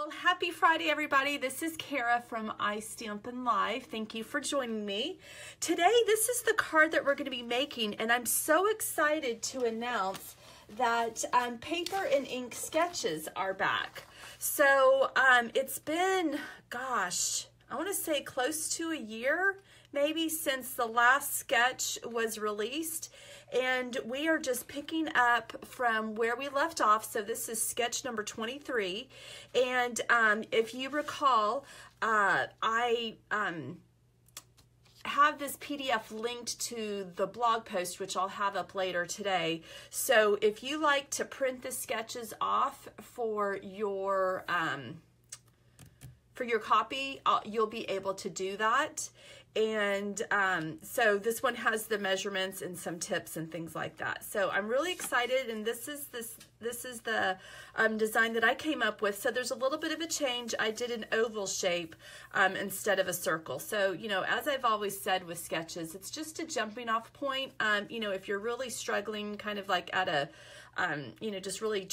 Well, happy Friday, everybody. This is Kara from Stampin' Live. Thank you for joining me. Today, this is the card that we're going to be making, and I'm so excited to announce that paper and ink sketches are back. So it's been, gosh, I want to say close to a year, maybe, since the last sketch was released. And we are just picking up from where we left off. So this is sketch number 23. And if you recall, I have this PDF linked to the blog post, which I'll have up later today. So if you like to print the sketches off for your copy, you'll be able to do that. And so this one has the measurements and some tips and things like that. So I'm really excited, and this is the design that I came up with. So there's a little bit of a change. I did an oval shape instead of a circle. So, you know, as I've always said with sketches, it's just a jumping off point. You know, if you're really struggling, kind of like at a you know, just really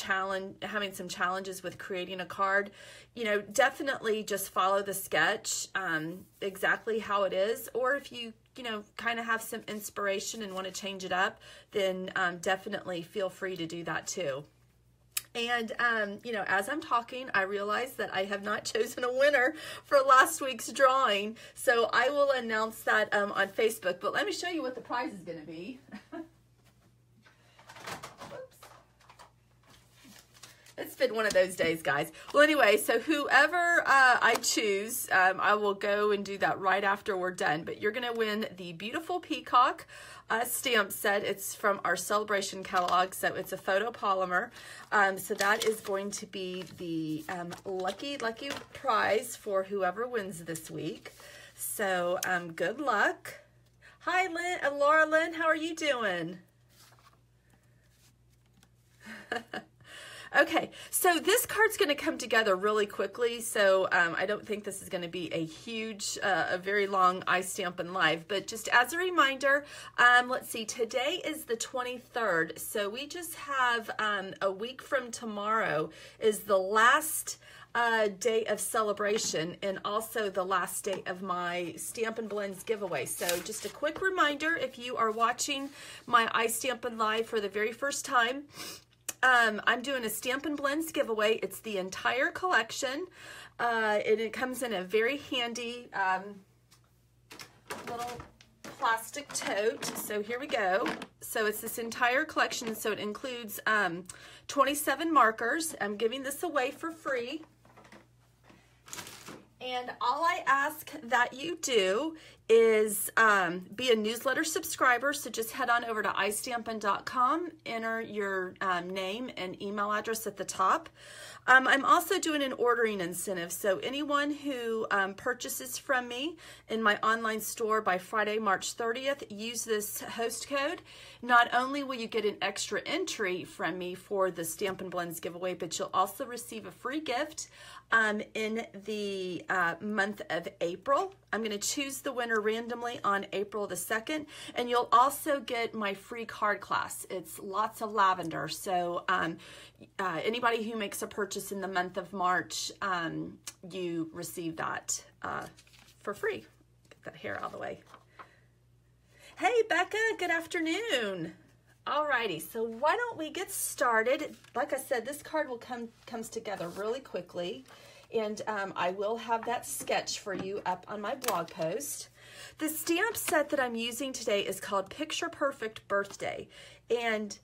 having some challenges with creating a card, you know, definitely just follow the sketch exactly how it is. Or if you know, kind of have some inspiration and want to change it up, then definitely feel free to do that too. And, you know, as I'm talking, I realize that I have not chosen a winner for last week's drawing. So I will announce that on Facebook. But let me show you what the prize is going to be. It's been one of those days, guys. Well, anyway, so whoever I choose, I will go and do that right after we're done. But you're going to win the beautiful peacock stamp set. It's from our celebration catalog, so it's a photopolymer. So that is going to be the lucky prize for whoever wins this week. So good luck. Hi, Laura Lynn. How are you doing? Okay, so this card's going to come together really quickly, so I don't think this is going to be a huge, a very long Stampin' Live, but just as a reminder, let's see, today is the 23rd, so we just have a week from tomorrow is the last day of celebration and also the last day of my Stampin' Blends giveaway. So just a quick reminder, if you are watching my Stampin' Live for the very first time, I'm doing a Stampin' Blends giveaway. It's the entire collection, and it comes in a very handy little plastic tote. So here we go. So it's this entire collection. So it includes 27 markers. I'm giving this away for free. And all I ask that you do is be a newsletter subscriber. So just head on over to istampin.com, enter your name and email address at the top. I'm also doing an ordering incentive. So anyone who purchases from me in my online store by Friday, March 30th, use this host code. Not only will you get an extra entry from me for the Stampin' Blends giveaway, but you'll also receive a free gift in the month of April. I'm going to choose the winner randomly on April the 2nd, and you'll also get my free card class. It's lots of lavender, so anybody who makes a purchase in the month of March, you receive that for free. Get that hair out of the way. Hey, Becca, good afternoon. Alrighty, so why don't we get started? Like I said, this card comes together really quickly, and I will have that sketch for you up on my blog post. The stamp set that I'm using today is called Picture Perfect Birthday, and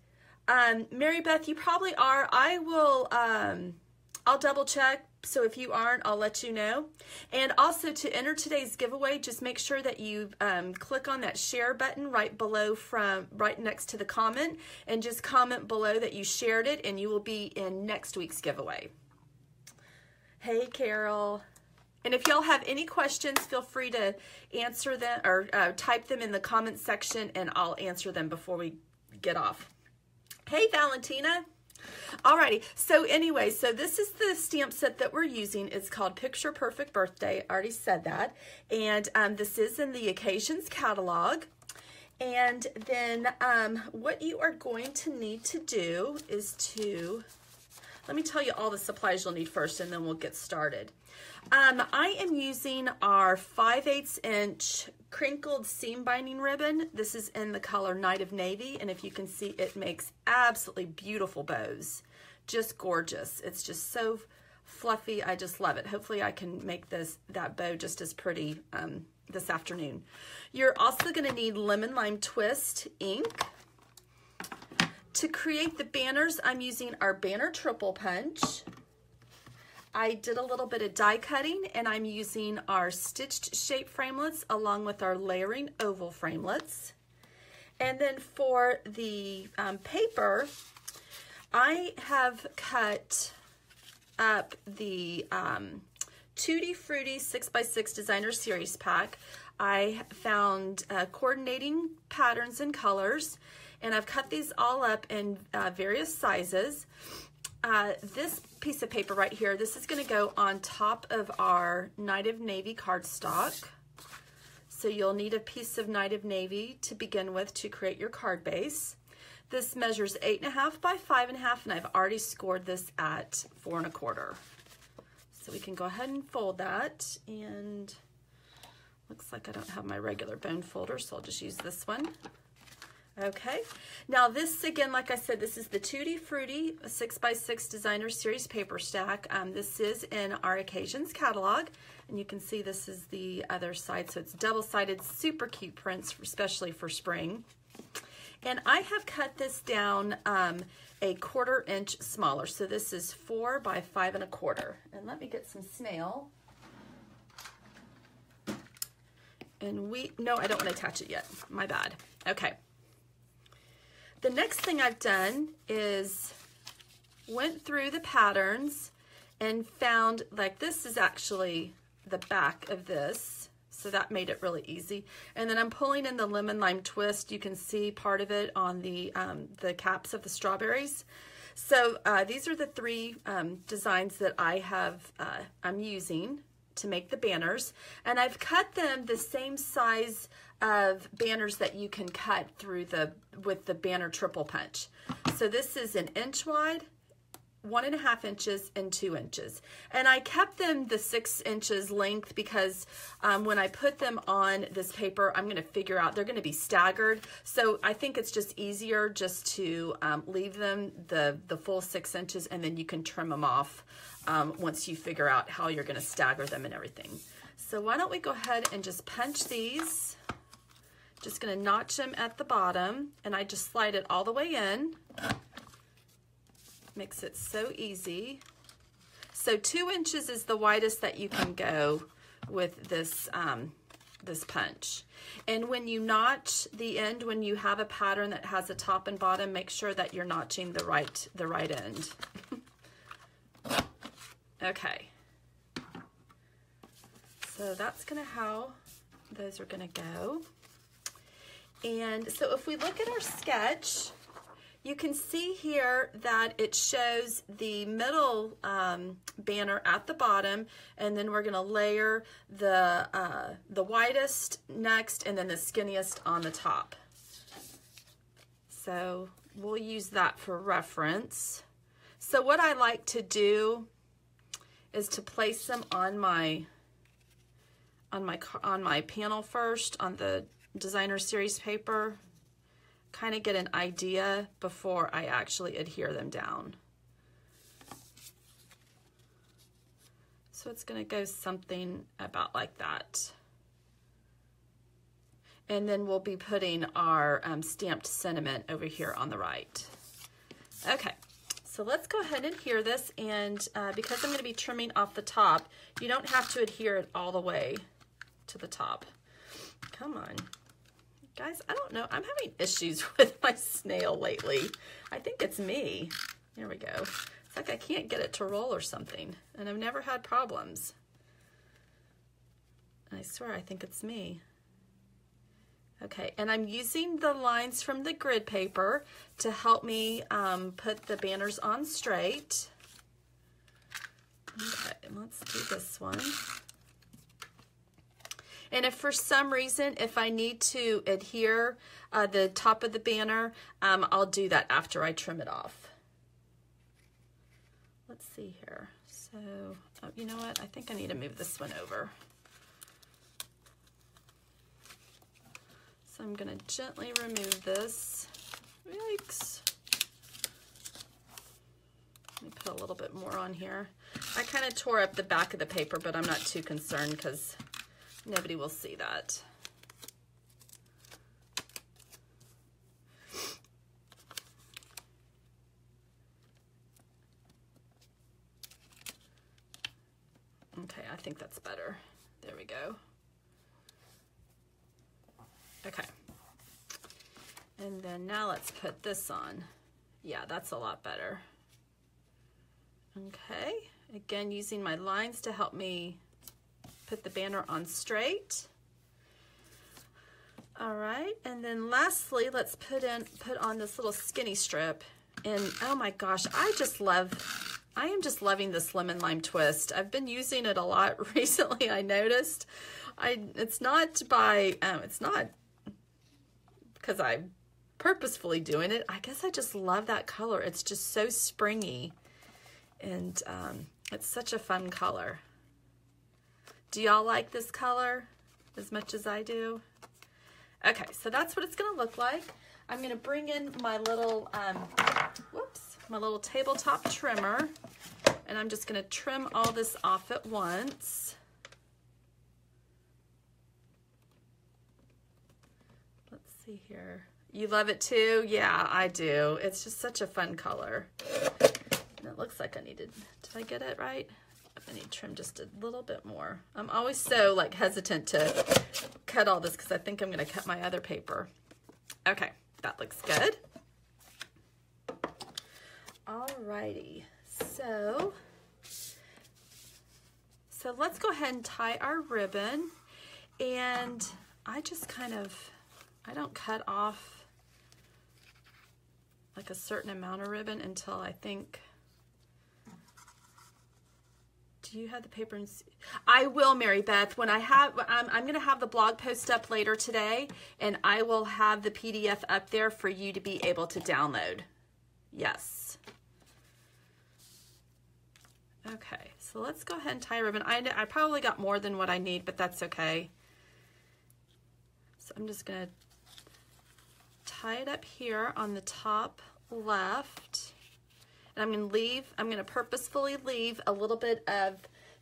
Mary Beth, you probably are. I will, I'll double check. So if you aren't, I'll let you know. And also to enter today's giveaway, just make sure that you click on that share button right below right next to the comment, and just comment below that you shared it, and you will be in next week's giveaway. Hey, Carol. And if y'all have any questions, feel free to answer them or type them in the comments section, and I'll answer them before we get off. Hey, Valentina. Alrighty, so anyway, so this is the stamp set that we're using. It's called Picture Perfect Birthday. I already said that. And this is in the Occasions catalog. And then what you are going to need to do is to, let me tell you all the supplies you'll need first, and then we'll get started. I am using our 5/8 inch crinkled seam binding ribbon. This is in the color Night of Navy, and if you can see, it makes absolutely beautiful bows. Just gorgeous. It's just so fluffy. I just love it. Hopefully I can make that bow just as pretty this afternoon. You're also going to need lemon lime twist ink. To create the banners, I'm using our banner triple punch. I did a little bit of die cutting, and I'm using our stitched shape framelits along with our layering oval framelits. And then for the paper, I have cut up the Tutti Frutti 6x6 Designer Series pack. I found coordinating patterns and colors, and I've cut these all up in various sizes. This piece of paper right here, this is going to go on top of our Night of Navy cardstock. So you'll need a piece of Night of Navy to begin with to create your card base. This measures 8.5 by 5.5, and I've already scored this at 4 1/4. So we can go ahead and fold that, and looks like I don't have my regular bone folder, so I'll just use this one. Okay, now this, again, like I said, this is the Tutti Frutti 6x6 Designer Series paper stack. This is in our Occasions catalog, and you can see this is the other side, so it's double-sided, super cute prints, especially for spring. And I have cut this down a 1/4 inch smaller, so this is 4 by 5 1/4. And let me get some snail. And no, I don't want to attach it yet, my bad. Okay. The next thing I've done is went through the patterns and found, like, this is actually the back of this, so that made it really easy. And then I'm pulling in the lemon lime twist. You can see part of it on the caps of the strawberries. So these are the 3 designs that I'm using to make the banners, and I've cut them the same size of banners that you can cut through with the banner triple punch. So this is 1 inch wide, 1.5 inches, and 2 inches. And I kept them the 6 inches length because when I put them on this paper, I'm going to figure out they're going to be staggered. So I think it's just easier just to leave them the full 6 inches, and then you can trim them off once you figure out how you're going to stagger them and everything. So why don't we go ahead and just punch these. Just going to notch them at the bottom, and I just slide it all the way in. Makes it so easy. So 2 inches is the widest that you can go with this this punch. And when you notch the end, when you have a pattern that has a top and bottom, make sure that you're notching the right end. Okay. So that's how those are gonna go. And so if we look at our sketch, you can see here that it shows the middle banner at the bottom, and then we're gonna layer the widest next, and then the skinniest on the top. So we'll use that for reference. So what I like to do is to place them on my panel first, on the Designer Series paper, kind of get an idea before I actually adhere them down. So it's going to go something about like that. And then we'll be putting our stamped sentiment over here on the right. Okay, so let's go ahead and adhere this, and because I'm going to be trimming off the top, you don't have to adhere it all the way to the top. Come on. Guys, I don't know. I'm having issues with my snail lately. I think it's me. There we go. It's like I can't get it to roll or something, and I've never had problems. I swear, I think it's me. Okay, and I'm using the lines from the grid paper to help me put the banners on straight. Okay, let's do this one. And if for some reason, if I need to adhere the top of the banner, I'll do that after I trim it off. let's see here. So, oh, you know what? I think I need to move this one over. So I'm going to gently remove this. Yikes. Let me put a little bit more on here. I kind of tore up the back of the paper, but I'm not too concerned because nobody will see that. Okay, I think that's better. There we go. Okay. And then now let's put this on. Yeah, that's a lot better. Okay, again, using my lines to help me put the banner on straight. All right, and then lastly, let's put on this little skinny strip. And oh my gosh, I am just loving this lemon lime twist. I've been using it a lot recently, I noticed. It's not because I'm purposefully doing it. I guess I just love that color. It's just so springy. And it's such a fun color. Do y'all like this color as much as I do? Okay, so that's what it's gonna look like. I'm gonna bring in my little, my little tabletop trimmer, and I'm just gonna trim all this off at once. Let's see here. You love it too? Yeah, I do. It's just such a fun color. And it looks like I did I get it right? I need to trim just a little bit more. I'm always so like hesitant to cut all this because I think I'm gonna cut my other paper. Okay, that looks good. Alrighty, so let's go ahead and tie our ribbon. And I just I don't cut off like a certain amount of ribbon until I think, do you have the paper? I will, Mary Beth, when I have, I'm going to have the blog post up later today, and I will have the PDF up there for you to be able to download. Yes. Okay, so let's go ahead and tie a ribbon. I probably got more than what I need, but that's okay. So I'm just going to tie it up here on the top left. And I'm going to purposefully leave a little bit of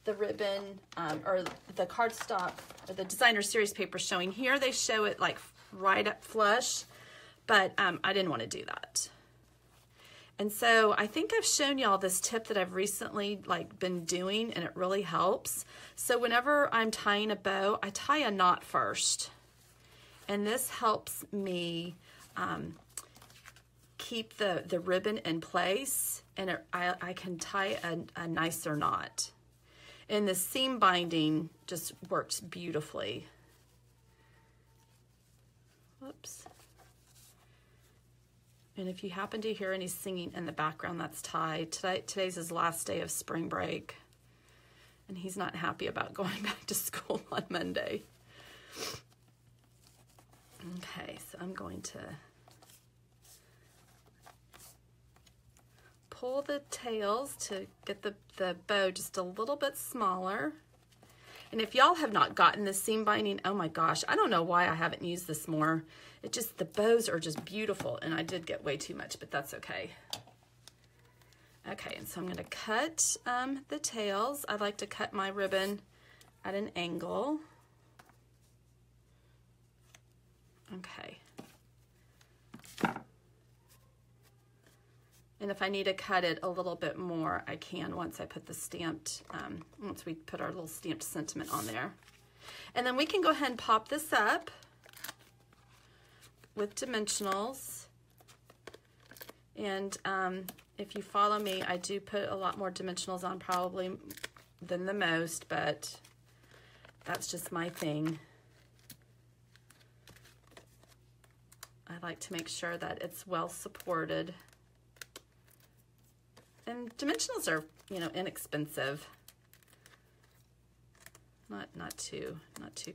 the ribbon or the cardstock or the designer series paper showing. Here they show it like right up flush, but I didn't want to do that. And so I think I've shown y'all this tip that I've recently been doing, and it really helps. So whenever I'm tying a bow, I tie a knot first. And this helps me keep the ribbon in place, and I can tie a nicer knot. And the seam binding just works beautifully. Whoops. And if you happen to hear any singing in the background, that's Ty. Today's his last day of spring break, and he's not happy about going back to school on Monday. Okay, so I'm going to pull the tails to get the bow just a little bit smaller. And if y'all have not gotten the seam binding, oh my gosh, I don't know why I haven't used this more. The bows are just beautiful, and I did get way too much, but that's okay. Okay, and so I'm gonna cut the tails. I like to cut my ribbon at an angle. Okay. And if I need to cut it a little bit more, I can once I put the stamped, once we put our little stamped sentiment on there. And then we can go ahead and pop this up with dimensionals. And if you follow me, I do put a lot more dimensionals on probably than the most, but that's just my thing. I like to make sure that it's well supported. And dimensionals are, inexpensive. Not too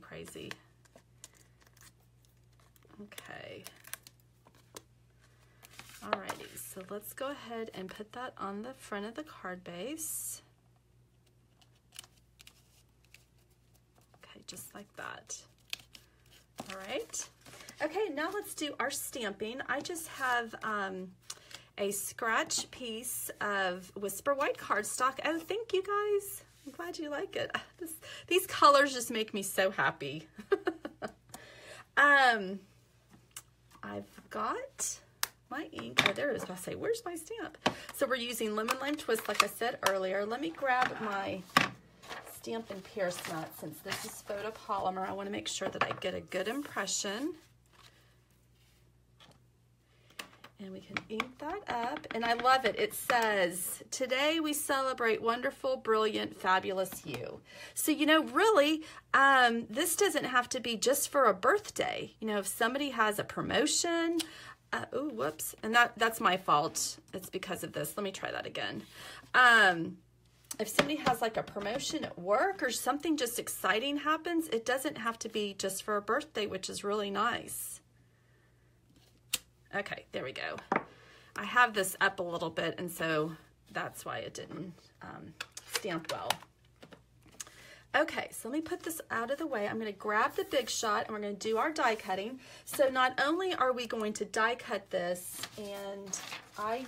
crazy. Okay. Alrighty, so let's go ahead and put that on the front of the card base. Okay, just like that. All right. Okay, now let's do our stamping. I just have a scratch piece of Whisper White cardstock. Oh, thank you guys. I'm glad you like it. These colors just make me so happy. I've got my ink. Oh, there it is. I'll say, where's my stamp? So we're using Lemon Lime Twist, like I said earlier. Let me grab my Stampin' Pierce Nut. Since this is photopolymer, I want to make sure that I get a good impression. And we can ink that up. And I love it. It says, today we celebrate wonderful, brilliant, fabulous you. So, you know, really, this doesn't have to be just for a birthday. You know, if somebody has a promotion, oh, whoops. And that's my fault. It's because of this. Let me try that again. If somebody has like a promotion at work or something just exciting happens, it doesn't have to be just for a birthday, which is really nice. Okay, there we go. I have this up a little bit, and so that's why it didn't stamp well. Okay, so let me put this out of the way. I'm going to grab the Big Shot, and we're going to do our die cutting. So not only are we going to die cut this, and I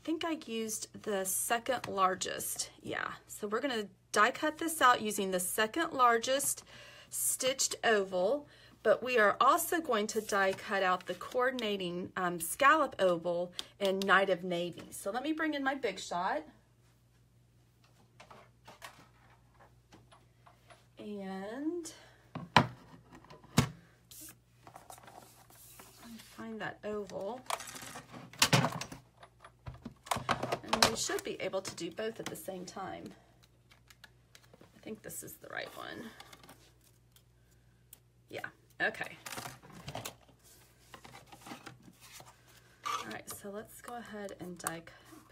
think I used the second largest. Yeah, so we're going to die cut this out using the second largest stitched oval. But we are also going to die cut out the coordinating scallop oval in Night of Navy. So let me bring in my Big Shot. And find that oval. And we should be able to do both at the same time. I think this is the right one. Yeah. Okay. All right, so let's go ahead and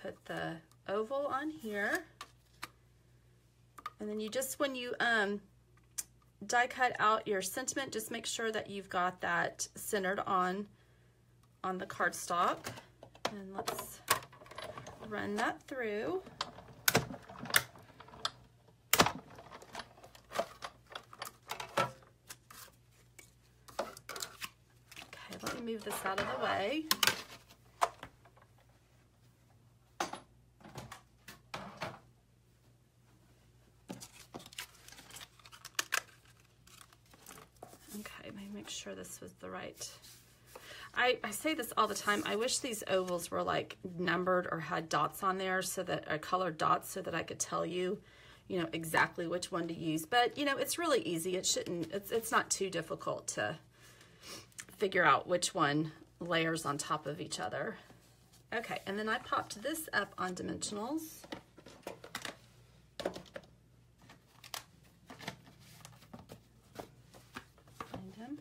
put the oval on here. And then you just, when you die cut out your sentiment, just make sure that you've got that centered on the cardstock. And let's run that through. Let me move this out of the way. Okay, let me make sure this was the right. I say this all the time. I wish these ovals were like numbered or had dots on there, so that colored dots, so that I could tell you, you know, exactly which one to use. But you know, it's really easy. It shouldn't. It's not too difficult to figure out which one layers on top of each other. Okay, and then I popped this up on dimensionals. Find him.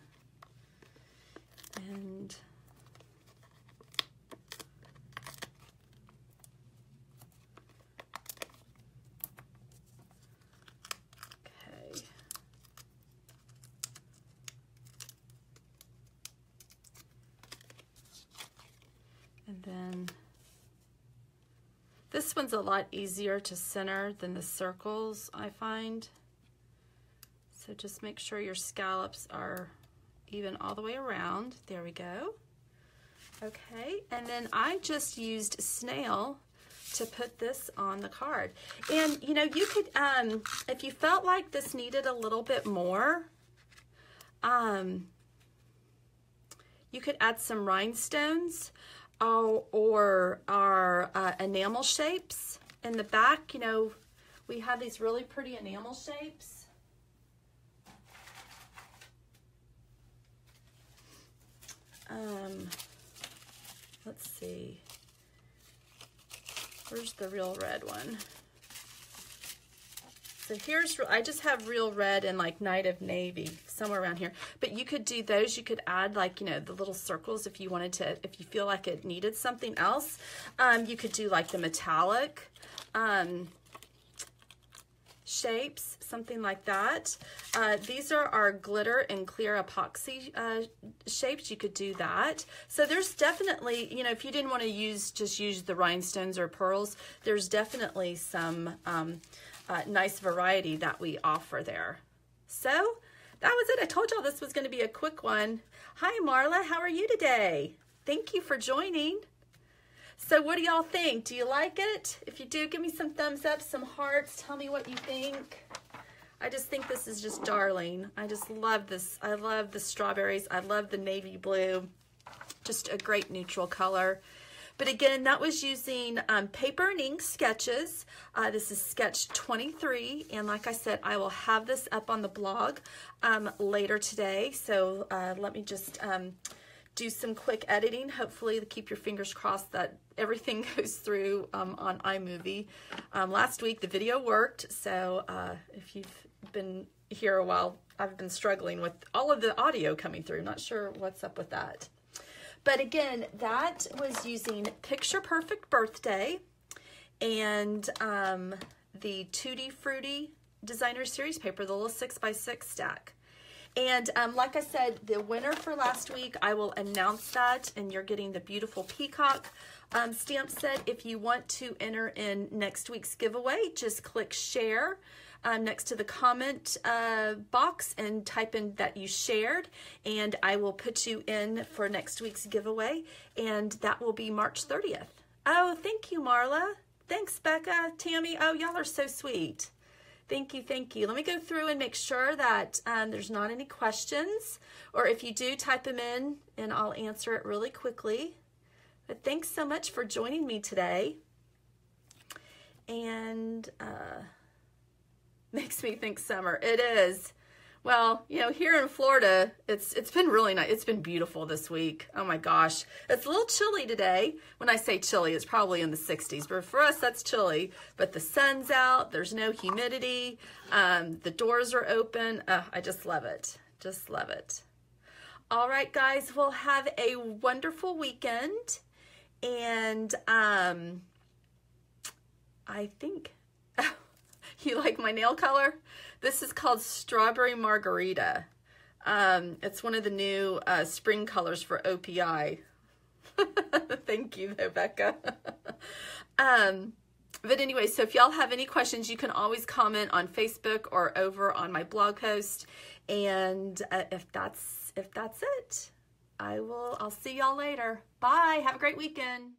And then this one's a lot easier to center than the circles, I find. So just make sure your scallops are even all the way around. There we go. Okay, and then I just used snail to put this on the card. And you know, you could, if you felt like this needed a little bit more, you could add some rhinestones. Or our enamel shapes in the back. You know, we have these really pretty enamel shapes. Let's see. Where's the real red one? So here's, I just have real red and like Night of Navy, somewhere around here. But you could do those. You could add like, you know, the little circles if you wanted to, if you feel like it needed something else. You could do like the metallic. shapes, something like that. These are our glitter and clear epoxy shapes. You could do that. So there's definitely, you know, if you didn't want to just use the rhinestones or pearls, there's definitely some nice variety that we offer there. So that was it. I told y'all this was going to be a quick one. Hi, Marla. How are you today? Thank you for joining. So what do y'all think? Do you like it? If you do, give me some thumbs up, some hearts. Tell me what you think. I just think this is just darling. I just love this. I love the strawberries. I love the navy blue. Just a great neutral color. But again, that was using paper and ink sketches. This is sketch 23. And like I said, I will have this up on the blog later today. So let me just do some quick editing. Hopefully, keep your fingers crossed that everything goes through on iMovie. Last week, the video worked. So if you've been here a while, I've been struggling with all of the audio coming through. Not sure what's up with that. But again, that was using Picture Perfect Birthday and the Tutti Frutti Designer Series paper, the little 6x6 stack. And like I said, the winner for last week, I will announce that, and you're getting the beautiful peacock stamp set. If you want to enter in next week's giveaway, just click share next to the comment box and type in that you shared, and I will put you in for next week's giveaway, and that will be March 30th. Oh, thank you, Marla. Thanks, Becca, Tammy. Oh, y'all are so sweet. Thank you, thank you. Let me go through and make sure that there's not any questions, or if you do, type them in and I'll answer it really quickly. But thanks so much for joining me today. And makes me think summer. It is. Well, you know, here in Florida, it's been really nice. It's been beautiful this week. Oh my gosh. It's a little chilly today. When I say chilly, it's probably in the 60s, but for us, that's chilly. But the sun's out. There's no humidity. The doors are open. I just love it. Just love it. All right, guys, we'll have a wonderful weekend. And I think... You like my nail color? This is called Strawberry Margarita. It's one of the new spring colors for OPI. Thank you, though, Becca. But anyway, so if y'all have any questions, you can always comment on Facebook or over on my blog post. And if that's it, I'll see y'all later. Bye. Have a great weekend.